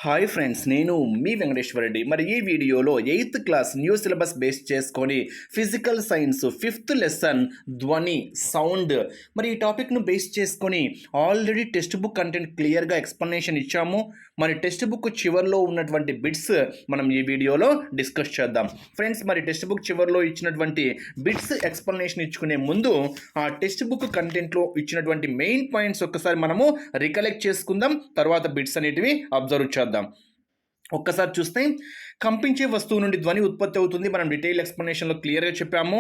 Hi friends, నేను మీ వెంకటేశ్వర రెడ్డి. మరి ఈ వీడియోలో 8th class new syllabus base చేసుకొని ఫిజికల్ సైన్స్ 5th లెసన్ ధ్వని సౌండ్, మరి ఈ టాపిక్ను బేస్ చేసుకొని ఆల్రెడీ టెక్స్ట్ బుక్ కంటెంట్ క్లియర్గా ఎక్స్ప్లెనేషన్ ఇచ్చాము. మరి టెక్స్ట్ బుక్ చివరిలో ఉన్నటువంటి బిట్స్ మనం ఈ వీడియోలో డిస్కస్ చేద్దాం ఫ్రెండ్స్. మరి టెక్స్ట్ బుక్ చివరిలో ఇచ్చినటువంటి బిట్స్ ఎక్స్ప్లెనేషన్ ఇచ్చుకునే ముందు ఆ టెక్స్ట్ బుక్ కంటెంట్లో ఇచ్చినటువంటి మెయిన్ పాయింట్స్ ఒక్కసారి మనము రికలెక్ట్ చేసుకుందాం, తర్వాత బిట్స్ అనేటివి అబ్జర్వ్ చేద్దాం. ఒక్కసారి చూస్తే కంపించే వస్తువు నుండి ధ్వని ఉత్పత్తి అవుతుంది. మనం డీటెయిల్ ఎక్స్ప్లెనేషన్లో క్లియర్గా చెప్పాము.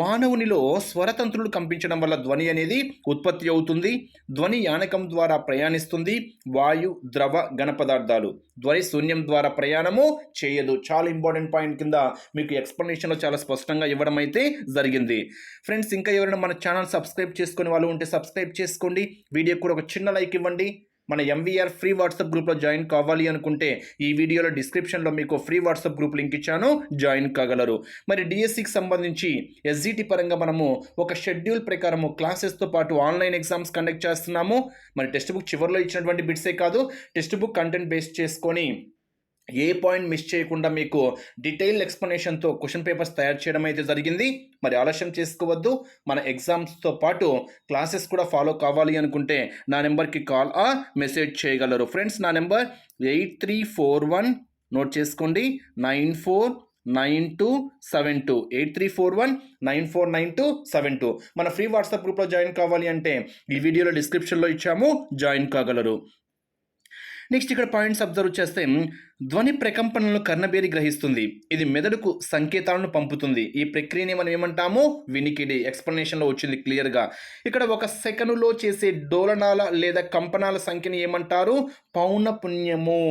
మానవునిలో స్వరతంత్రులు కంపించడం వల్ల ధ్వని అనేది ఉత్పత్తి అవుతుంది. ధ్వని యానకం ద్వారా ప్రయాణిస్తుంది. వాయు, ద్రవ, ఘన పదార్థాలు. ధ్వని శూన్యం ద్వారా ప్రయాణము చేయదు. చాలా ఇంపార్టెంట్ పాయింట్ కింద మీకు ఎక్స్ప్లెనేషన్లో చాలా స్పష్టంగా ఇవ్వడం అయితే జరిగింది ఫ్రెండ్స్. ఇంకా ఎవరైనా మన ఛానల్ సబ్స్క్రైబ్ చేసుకునే వాళ్ళు ఉంటే సబ్స్క్రైబ్ చేసుకోండి. వీడియోకి కూడా ఒక చిన్న లైక్ ఇవ్వండి. మన M.V.R ఫ్రీ వాట్సాప్ గ్రూప్లో జాయిన్ కావాలి అనుకుంటే ఈ వీడియోలో డిస్క్రిప్షన్లో మీకు ఫ్రీ వాట్సాప్ గ్రూప్ లింక్ ఇచ్చాను, జాయిన్ కాగలరు. మరి డిఎస్సికి సంబంధించి ఎస్జిటి పరంగా మనము ఒక షెడ్యూల్ ప్రకారము క్లాసెస్తో పాటు ఆన్లైన్ ఎగ్జామ్స్ కండక్ట్ చేస్తున్నాము. మరి టెక్స్ట్ బుక్ చివరిలో ఇచ్చినటువంటి బిట్సే కాదు, టెక్స్ట్ బుక్ కంటెంట్ బేస్ చేసుకొని ఏ పాయింట్ మిస్ చేయకుండా మీకు డీటెయిల్ ఎక్స్ప్లెనేషన్తో క్వశ్చన్ పేపర్స్ తయారు చేయడం అయితే జరిగింది. మరి ఆలస్యం చేసుకోవద్దు. మన ఎగ్జామ్స్తో పాటు క్లాసెస్ కూడా ఫాలో కావాలి అనుకుంటే నా నెంబర్కి కాల్ మెసేజ్ చేయగలరు ఫ్రెండ్స్. నా నెంబర్ 8341, నోట్ చేసుకోండి, 949272, 8341949272. మన ఫ్రీ వాట్సాప్ గ్రూప్లో జాయిన్ కావాలి అంటే ఈ వీడియోలో డిస్క్రిప్షన్లో ఇచ్చాము, జాయిన్ కాగలరు. నెక్స్ట్ ఇక్కడ పాయింట్స్ అబ్జర్వ్ చేస్తే ధ్వని ప్రకంపనలను కర్ణబేరి గ్రహిస్తుంది. ఇది మెదడుకు సంకేతాలను పంపుతుంది. ఈ ప్రక్రియని మనం ఏమంటాము? వినికిడి. ఎక్స్ప్లెనేషన్లో వచ్చింది క్లియర్గా. ఇక్కడ ఒక సెకనులో చేసే డోలనాల లేదా కంపనాల సంఖ్యని ఏమంటారు? పౌనపున్యము.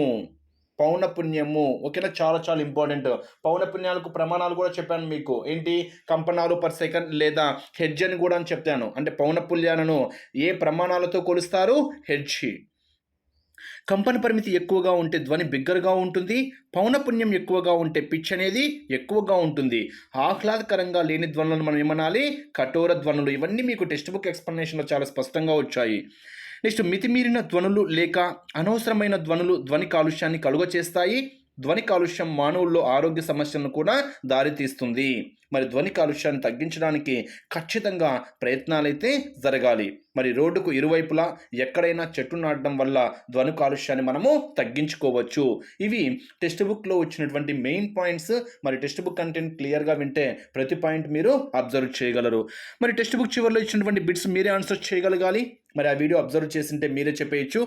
పౌనపున్యము. ఓకేనా, చాలా చాలా ఇంపార్టెంట్. పౌనపున్యాలకు ప్రమాణాలు కూడా చెప్పాను మీకు. ఏంటి? కంపనాలు పర్ సెకండ్ లేదా హెడ్జ్ అని కూడా అని చెప్తాను. అంటే పౌనపున్యాలను ఏ ప్రమాణాలతో కొలుస్తారు? హెడ్జ్. కంపన పరిమితి ఎక్కువగా ఉంటే ధ్వని బిగ్గరగా ఉంటుంది. పౌనపున్యం ఎక్కువగా ఉంటే పిచ్ అనేది ఎక్కువగా ఉంటుంది. ఆహ్లాదకరంగా లేని ధ్వనులను మనం ఏమనాలి? కఠోర ధ్వనులు. ఇవన్నీ మీకు టెక్స్ట్ బుక్ ఎక్స్ప్లెనేషన్లో చాలా స్పష్టంగా వచ్చాయి. నెక్స్ట్, మితిమీరిన ధ్వనులు లేక అనవసరమైన ధ్వనులు ధ్వని కాలుష్యాన్ని కలుగచేస్తాయి. ధ్వని కాలుష్యం మానవుల్లో ఆరోగ్య సమస్యలను కూడా దారితీస్తుంది. మరి ధ్వని కాలుష్యాన్ని తగ్గించడానికి ఖచ్చితంగా ప్రయత్నాలైతే జరగాలి. మరి రోడ్డుకు ఇరువైపులా ఎక్కడైనా చెట్టు నాటడం వల్ల ధ్వని కాలుష్యాన్ని మనము తగ్గించుకోవచ్చు. ఇవి టెక్స్ట్ బుక్లో వచ్చినటువంటి మెయిన్ పాయింట్స్. మరి టెక్స్ట్ బుక్ కంటెంట్ క్లియర్గా వింటే ప్రతి పాయింట్ మీరు అబ్జర్వ్ చేయగలరు. మరి టెక్స్ట్ బుక్ చివరిలో ఇచ్చినటువంటి బిట్స్ మీరే ఆన్సర్ చేయగలగాలి. మరి ఆ వీడియో అబ్జర్వ్ చేసింటే మీరే చెప్పేయచ్చు.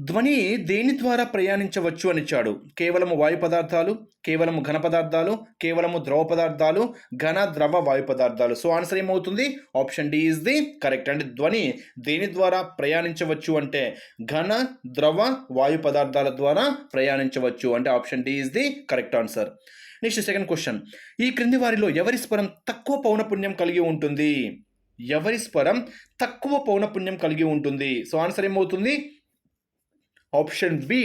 ధ్వని దేని ద్వారా ప్రయాణించవచ్చు అని ఇచ్చాడు. కేవలము వాయు పదార్థాలు, కేవలము ఘన పదార్థాలు, కేవలము ద్రవ పదార్థాలు, ఘన, ద్రవ, వాయు పదార్థాలు. సో ఆన్సర్ ఏమవుతుంది? Option D is the correct. అంటే ధ్వని దేని ద్వారా ప్రయాణించవచ్చు అంటే ఘన, ద్రవ, వాయు పదార్థాల ద్వారా ప్రయాణించవచ్చు. అంటే option D is the correct answer. Next second question. ఈ క్రింది వారిలో ఎవరి స్వరం తక్కువ పౌనపున్యం కలిగి ఉంటుంది? ఎవరి స్వరం తక్కువ పౌనపున్యం కలిగి ఉంటుంది? సో ఆన్సర్ ఏమవుతుంది? ఆప్షన్ బి,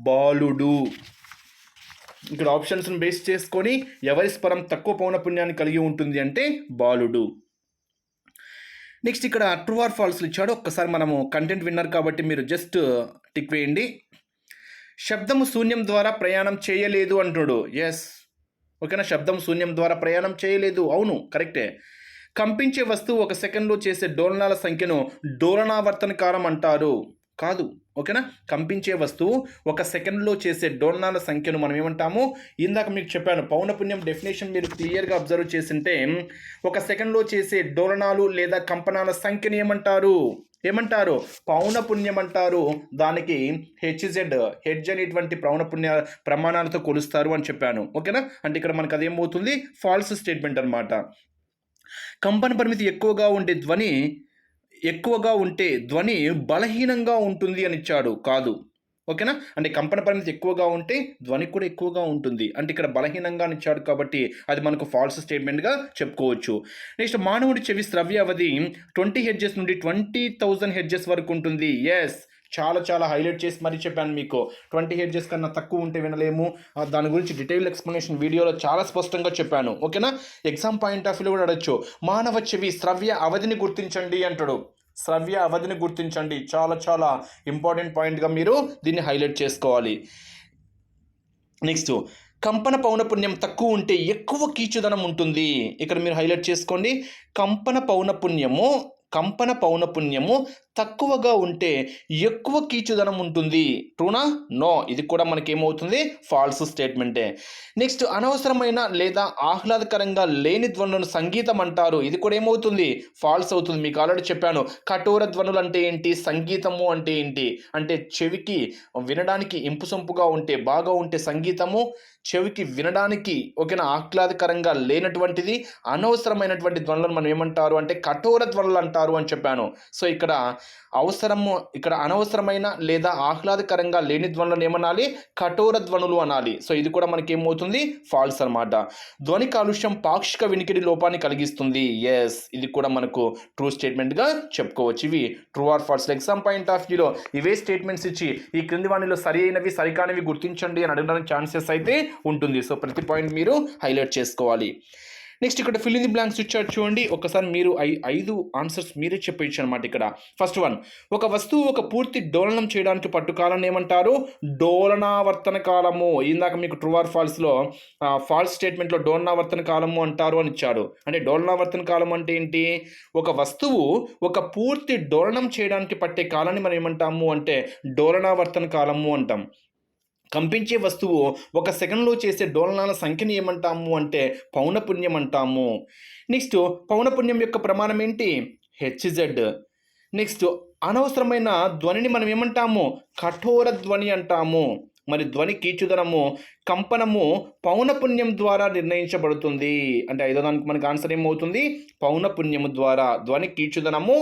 బాలుడు. ఇక్కడ ఆప్షన్స్ని బేస్ చేసుకొని ఎవరి స్వరం తక్కువ పౌనపున్యాన్ని కలిగి ఉంటుంది అంటే బాలుడు. నెక్స్ట్ ఇక్కడ ట్రూ ఆర్ ఫాల్స్లు ఇచ్చాడు. ఒక్కసారి మనము కంటెంట్ విన్నర్ కాబట్టి మీరు జస్ట్ టిక్ వేయండి. శబ్దము శూన్యం ద్వారా ప్రయాణం చేయలేదు అంటుడు. ఎస్, ఓకేనా, శబ్దం శూన్యం ద్వారా ప్రయాణం చేయలేదు. అవును, కరెక్టే. కంపించే వస్తువు ఒక సెకండ్లో చేసే డోలనాల సంఖ్యను డోలనావర్తనకారం అంటారు. కాదు, ఓకేనా. కంపించే వస్తువు ఒక సెకండ్లో చేసే డోలనాల సంఖ్యను మనం ఏమంటాము? ఇందాక మీకు చెప్పాను, పౌనపున్యం డెఫినేషన్ మీరు క్లియర్గా అబ్జర్వ్ చేసింటే ఒక సెకండ్లో చేసే డోలనాలు లేదా కంపనాల సంఖ్యను ఏమంటారు? పౌనపున్యం అంటారు. దానికి హెడ్జ్ అనేటువంటి పౌనపున్య ప్రమాణాలతో కొలుస్తారు అని చెప్పాను. ఓకేనా. అంటే ఇక్కడ మనకు అదేమవుతుంది? ఫాల్స్ స్టేట్మెంట్ అనమాట. కంపన పరిమితి ఎక్కువగా ఉంటే ధ్వని బలహీనంగా ఉంటుంది అని ఇచ్చాడు. కాదు, ఓకేనా. అంటే కంపన పరిమితి ఎక్కువగా ఉంటే ధ్వని కూడా ఎక్కువగా ఉంటుంది. అంటే ఇక్కడ బలహీనంగా ఇచ్చాడు కాబట్టి అది మనకు ఫాల్స్ స్టేట్మెంట్గా చెప్పుకోవచ్చు. నెక్స్ట్, మానవుడి చెవి శ్రవ్య అవధి 20 హెడ్జెస్ నుండి 20,000 హెడ్జెస్ వరకు ఉంటుంది. ఎస్, చాలా చాలా హైలైట్ చేసి మరీ చెప్పాను మీకు. 20 హెడ్జెస్ కన్నా తక్కువ ఉంటే వినలేము. దాని గురించి డీటెయిల్ ఎక్స్ప్లెనేషన్ వీడియోలో చాలా స్పష్టంగా చెప్పాను. ఓకేనా. ఎగ్జామ్ పాయింట్ ఆఫ్ వ్యూ కూడా అడగచ్చు. మానవ చెవి శ్రవ్య అవధిని గుర్తించండి అంటాడు. శ్రవ్య అవధిని గుర్తించండి. చాలా చాలా ఇంపార్టెంట్ పాయింట్గా మీరు దీన్ని హైలైట్ చేసుకోవాలి. నెక్స్ట్, కంపన పౌనపున్యం తక్కువ ఉంటే ఎక్కువ కీచుదనం ఉంటుంది. ఇక్కడ మీరు హైలైట్ చేసుకోండి. కంపన పౌనపున్యము తక్కువగా ఉంటే ఎక్కువ కీచుదనం ఉంటుంది. ట్రూనా? నో, ఇది కూడా మనకేమవుతుంది? ఫాల్స్ స్టేట్మెంటే. నెక్స్ట్, అనవసరమైన లేదా ఆహ్లాదకరంగా లేని ధ్వనులను సంగీతం అంటారు. ఇది కూడా ఏమవుతుంది? ఫాల్స్ అవుతుంది. మీకు ఆల్రెడీ చెప్పాను. కఠోర ధ్వనులు అంటే ఏంటి, సంగీతము అంటే ఏంటి అంటే చెవికి వినడానికి ఇంపుసొంపుగా ఉంటే, బాగా ఉంటే సంగీతము, చెవికి వినడానికి ఓకేనా ఆహ్లాదకరంగా లేనటువంటిది అనవసరమైనటువంటి ధ్వనులను మనం ఏమంటారు అంటే కఠోర ధ్వనులు అంటారు అని చెప్పాను. సో ఇక్కడ అనవసరమైన లేదా ఆహ్లాదకరంగా లేని ధ్వనులను ఏమనాలి? కఠోర ధ్వనులు అనాలి. సో ఇది కూడా మనకి ఏమవుతుంది? ఫాల్స్ అనమాట. ధ్వని కాలుష్యం పాక్షిక వినికిడి లోపాన్ని కలిగిస్తుంది. ఎస్, ఇది కూడా మనకు ట్రూ స్టేట్మెంట్గా చెప్పుకోవచ్చు. ఇవి true or false. Exam point of వ్యూలో ఇవే స్టేట్మెంట్స్ ఇచ్చి ఈ క్రింది వానిలో సరి అయినవి సరికానివి గుర్తించండి అని అడగడానికి ఛాన్సెస్ అయితే ఉంటుంది. సో ప్రతి పాయింట్ మీరు హైలైట్ చేసుకోవాలి. నెక్స్ట్, ఇక్కడ ఫిల్ ఇన్ ది బ్లాంక్స్ ఇచ్చారు చూడండి. ఒకసారి మీరు 5 ఆన్సర్స్ మీరే చెప్పచ్చు అనమాట. ఇక్కడ ఫస్ట్ వన్, ఒక వస్తువు ఒక పూర్తి డోలనం చేయడానికి పట్టు కాలాన్ని ఏమంటారు? డోలనావర్తన కాలము. ఇందాక మీకు ట్రూ ఆర్ ఫాల్స్లో ఫాల్స్ స్టేట్మెంట్లో డోలనావర్తన కాలము అంటారు అని ఇచ్చాడు. అంటే డోలనావర్తన కాలం అంటే ఏంటి? ఒక వస్తువు ఒక పూర్తి డోలనం చేయడానికి పట్టే కాలాన్ని మనం ఏమంటాము అంటే డోలనావర్తన కాలము అంటాం. కంపించే వస్తువు ఒక సెకండ్లో చేసే డోలనాల సంఖ్యని ఏమంటాము అంటే పౌనపున్యం అంటాము. నెక్స్ట్, పౌనపున్యం యొక్క ప్రమాణం ఏంటి? హెచ్జెడ్. నెక్స్ట్, అనవసరమైన ధ్వనిని మనం ఏమంటాము? కఠోర ధ్వని అంటాము. మరి ధ్వని కీచుదనము, కంపనము పౌనపున్యం ద్వారా నిర్ణయించబడుతుంది. అంటే ఐదో దానికి మనకి ఆన్సర్ ఏమవుతుంది? పౌనపున్యము ద్వారా. ధ్వని కీచుదనము,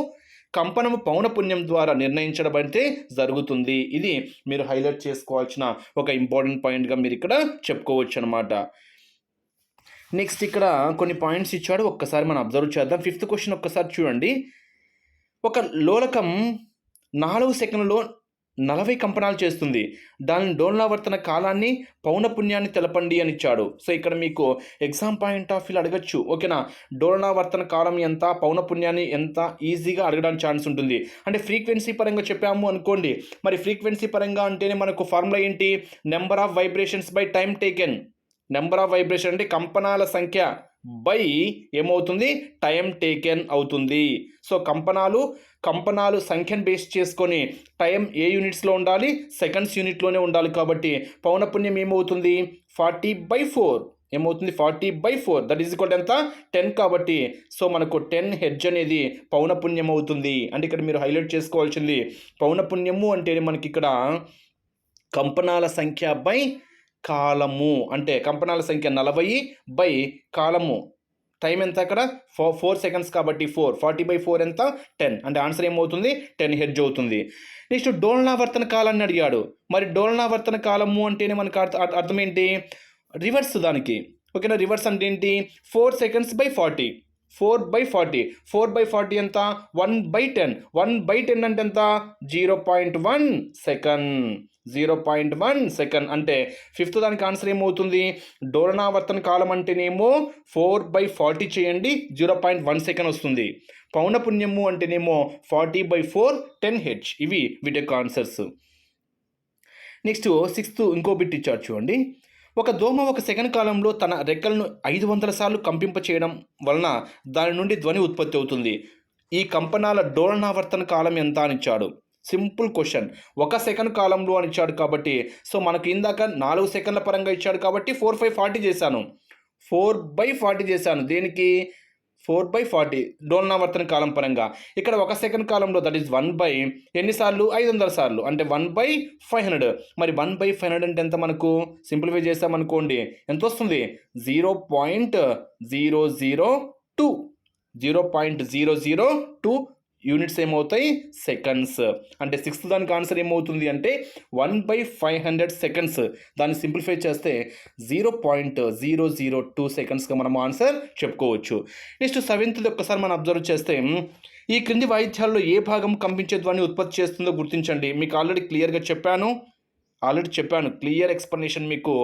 కంపనము పౌనపున్యం ద్వారా నిర్ణయించబడితే జరుగుతుంది. ఇది మీరు హైలైట్ చేసుకోవాల్సిన ఒక ఇంపార్టెంట్ పాయింట్గా మీరు ఇక్కడ చెప్పుకోవచ్చు అనమాట. నెక్స్ట్, ఇక్కడ కొన్ని పాయింట్స్ ఇచ్చాడు, ఒక్కసారి మనం అబ్జర్వ్ చేద్దాం. 5th క్వశ్చన్ ఒక్కసారి చూడండి. ఒక లోలకం 4 సెకండ్లలో 40 కంపనాలు చేస్తుంది. దాని డోలనావర్తన కాలాన్ని పౌనపున్యాన్ని తెలపండి అని ఇచ్చాడు. సో ఇక్కడ మీకు ఎగ్జామ్ పాయింట్ ఆఫ్ వ్యూ అడగచ్చు. ఓకేనా? డోలనావర్తన కాలం ఎంత, పౌనపున్యాన్ని ఎంత ఈజీగా అడగడానికి ఛాన్స్ ఉంటుంది. అంటే ఫ్రీక్వెన్సీ పరంగా చెప్పాము అనుకోండి. మరి ఫ్రీక్వెన్సీ పరంగా అంటేనే మనకు ఫార్ములా ఏంటి? Number of vibrations by time taken. Number of vibration అంటే కంపనాల సంఖ్య బై ఏమవుతుంది? టైం టేకెన్ అవుతుంది. సో కంపనాలు సంఖ్యను బేస్ చేసుకొని టైం ఏ యూనిట్స్లో ఉండాలి? సెకండ్స్ యూనిట్లోనే ఉండాలి. కాబట్టి పౌనపున్యం ఏమవుతుంది? 40/4 ఏమవుతుంది? 40/4 దట్ ఈజ్ ఈక్వల్ ఎంత? 10 కాబట్టి సో మనకు 10 హెర్ట్జ్ అనేది పౌనపున్యం అవుతుంది. అంటే ఇక్కడ మీరు హైలైట్ చేసుకోవాల్సింది పౌనపున్యము అంటే మనకి ఇక్కడ కంపనాల సంఖ్య బై కాలము. అంటే కంపనాల సంఖ్య 40 బై కాలము. టైం ఎంత అక్కడ? 4 సెకండ్స్ కాబట్టి 40/4 ఎంత? 10. అంటే ఆన్సర్ ఏమవుతుంది? 10 హెర్ట్జ్ అవుతుంది. నెక్స్ట్, డోలనావర్తన కాలాన్ని అడిగాడు. మరి డోలనావర్తన కాలము అంటేనే మనకు అర్థం ఏంటి? రివర్స్ దానికి. ఓకేనా? రివర్స్ అంటే ఏంటి? 4 సెకండ్స్ బై 40. 4/40. 4/40 ఎంత? 1/10. 1/10 అంటే ఎంత? 0.1 సెకండ్. 0.1 సెకండ్. అంటే 5th దానికి ఆన్సర్ ఏమవుతుంది? డోలనావర్తన కాలం అంటేనేమో 4/40 చేయండి, 0.1 సెకండ్ వస్తుంది. పౌనపున్యము అంటేనేమో 40/4 10 హెర్ట్జ్. ఇవి వీటి యొక్క ఆన్సర్స్. నెక్స్ట్ 6th ఇంకో బిట్ ఇచ్చారు చూడండి. ఒక దోమ ఒక సెకండ్ కాలంలో తన రెక్కలను 500 సార్లు కంపింప చేయడం వలన దాని నుండి ధ్వని ఉత్పత్తి అవుతుంది. ఈ కంపనాల డోలనావర్తన కాలం ఎంత అని ఇచ్చాడు. Simple question. 1 సెకండ్ కాలంలో అని ఇచ్చాడు కాబట్టి సో మనకు ఇందాక 4 సెకండ్ల పరంగా ఇచ్చాడు కాబట్టి 4/40 చేశాను. 4/40 చేశాను. దేనికి? 4/40 డోలనావర్తన కాలం పరంగా. ఇక్కడ 1 సెకండ్ కాలంలో దట్ ఈస్ 1 ఎన్నిసార్లు? 500 సార్లు. అంటే 1/500. మరి 1/500 అంటే ఎంత మనకు? సింప్లిఫై చేసామనుకోండి ఎంత వస్తుంది? 0.002. 0.002 యూనిట్స్ ఏమవుతాయి? సెకండ్స్. అంటే 6th దానికి ఆన్సర్ ఏమవుతుంది అంటే 1/500 సెకండ్స్. దాన్ని సింప్లిఫై చేస్తే 0.002 సెకండ్స్గా మనం ఆన్సర్ చెప్పుకోవచ్చు. నెక్స్ట్ 7th ఒక్కసారి మనం అబ్జర్వ్ చేస్తే ఈ క్రింది వాయిద్యాల్లో ఏ భాగం కంపించే ధ్వని ఉత్పత్తి చేస్తుందో గుర్తించండి. మీకు ఆల్రెడీ క్లియర్గా చెప్పాను. క్లియర్ ఎక్స్ప్లెనేషన్ మీకు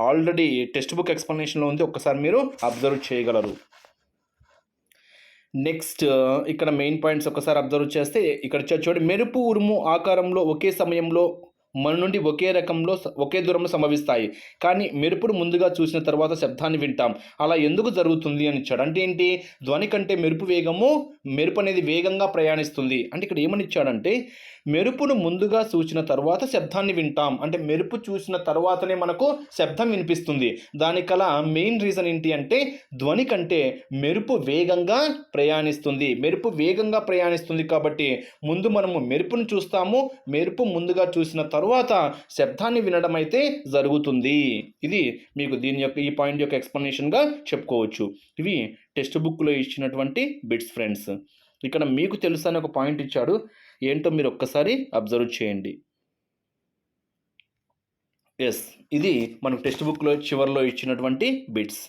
ఆల్రెడీ టెక్స్ట్ బుక్ ఎక్స్ప్లెనేషన్లో ఉంది. ఒక్కసారి మీరు అబ్జర్వ్ చేయగలరు. నెక్స్ట్ ఇక్కడ మెయిన్ పాయింట్స్ ఒకసారి అబ్జర్వ్ చేస్తే ఇక్కడ చూడండి, మెరుపు ఉరుము ఆకారంలో ఒకే సమయంలో మన నుండి ఒకే రకంలో ఒకే దూరంలో సంభవిస్తాయి, కానీ మెరుపును ముందుగా చూసిన తర్వాత శబ్దాన్ని వింటాం. అలా ఎందుకు జరుగుతుంది అని ఇచ్చాడు. అంటే ఏంటి, ధ్వని కంటే మెరుపు అనేది వేగంగా ప్రయాణిస్తుంది. అంటే ఇక్కడ ఏమని ఇచ్చాడంటే, మెరుపును ముందుగా చూసిన తర్వాత శబ్దాన్ని వింటాం. అంటే మెరుపు చూసిన తర్వాతనే మనకు శబ్దం వినిపిస్తుంది. దానికల మెయిన్ రీజన్ ఏంటి అంటే, ధ్వని కంటే మెరుపు వేగంగా ప్రయాణిస్తుంది కాబట్టి ముందు మనము మెరుపును చూస్తాము. మెరుపు ముందుగా చూసిన తరువాత శబ్దాన్ని వినడం అయితే జరుగుతుంది. ఇది మీకు ఈ పాయింట్ యొక్క ఎక్స్ప్లెనేషన్గా చెప్పుకోవచ్చు. ఇవి టెక్స్ట్ బుక్లో ఇచ్చినటువంటి బిట్స్ ఫ్రెండ్స్. ఇక్కడ మీకు తెలుసు అని ఒక పాయింట్ ఇచ్చాడు, ఏంటో మీరు ఒక్కసారి అబ్జర్వ్ చేయండి. ఎస్, ఇది మనకు టెక్స్ట్ బుక్లో చివరిలో ఇచ్చినటువంటి బిట్స్.